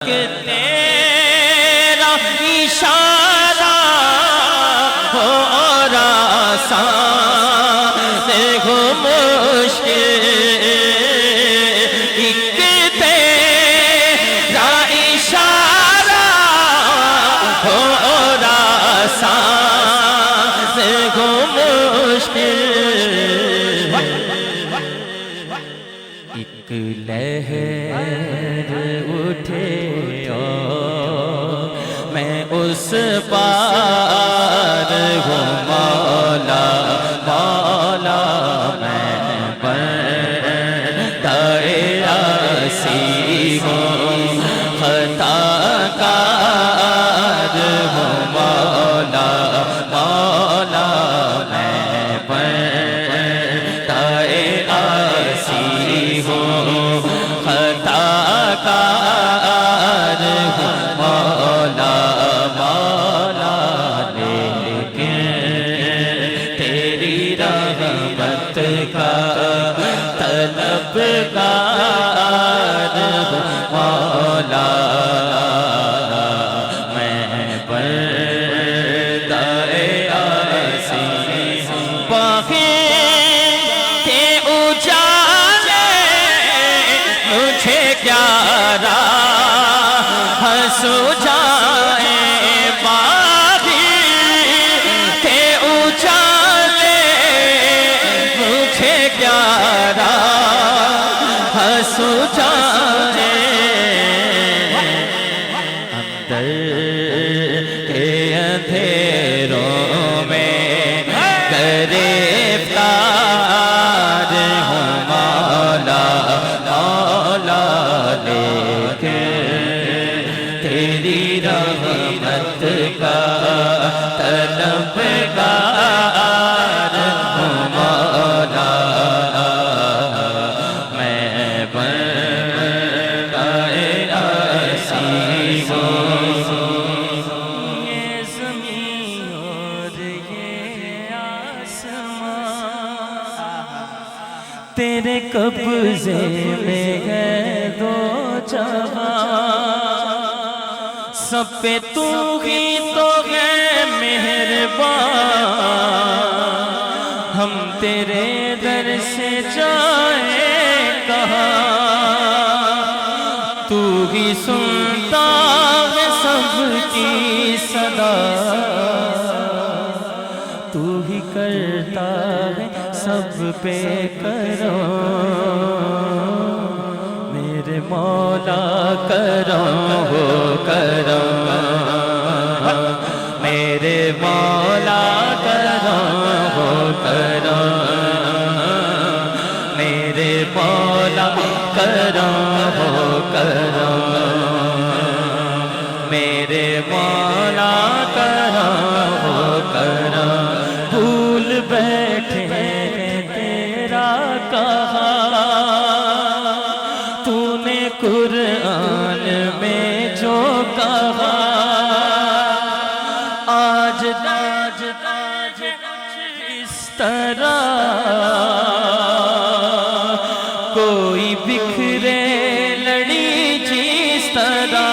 کہ تیرا اشارہ ہو اور آسان ہو مشکل، ایک تیرا اشارہ ہو اور آسان ہو مشکل، ایک لہر اٹھے میں اس پار ہوں مولا مولا، میں بندۂ عاصی ہوں خطا کار ہوں مولا مولا، میں بندۂ عاصی ہوں خطا کار ہوں مولا مولا، لیکن تیری رحمت کا طلبگار ہوں مولا، میں بندۂ عاصی ہوں، کے اجالے مجھے کیا راہ سو جائیں، باغی کے اجالے مجھے کیا راہ سو جائیں، اندر کے اندھیروں میں گرفتار ہوں مولا مولا، لیکن تیری رحمت کا طلبگار ہوں مولا، میں بندۂ عاصی ہوں، یہ زمین اور یہ آسمان تیرے قبضے میں ہے دو جہاں، سب پہ تو ہی تو ہے مہربان، ہم تیرے در سے جائیں کہاں، تو ہی سنتا ہے سب کی صدا، تو ہی کرتا ہے سب پہ کرم، میرے مولا کرم ہو کرم، میرے مولا کرم ہو کرم، میرے مولا کرم ہو کرم، میرے مولا کرم ہو کرم، بھول بیٹھے تیرا کہا تو نے قرآن میں جو کہا، آج تاج تاج اس طرح کوئی بکھرے لڑی جس طرح،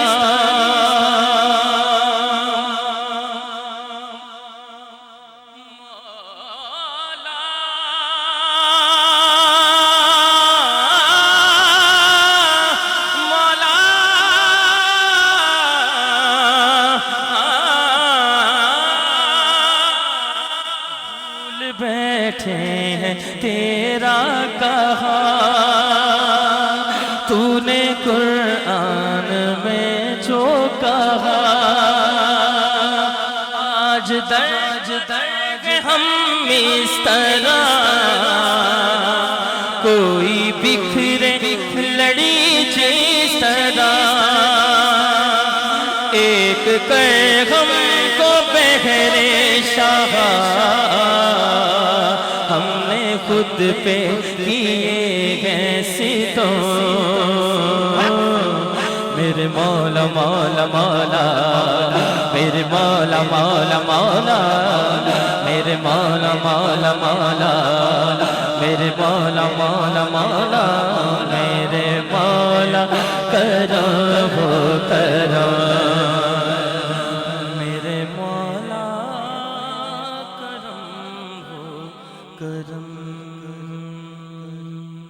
بیٹھے ہیں تیرا کہا تو نے قرآن میں جو کہا، آج درج درج ہم اس طرح کوئی بکھرے لڑی جس طرح، ایک کر ہم کو بہرے شاہ ہم نے خود پہ کیے ہیں ستم، میرے مولا مولا مولا، میرے مولا مولا مولا، میرے مولا مولا مولا، میرے مولا مولا مولا، میرے مولا کرم ہو کرم میرے مولا کرم ہو کرم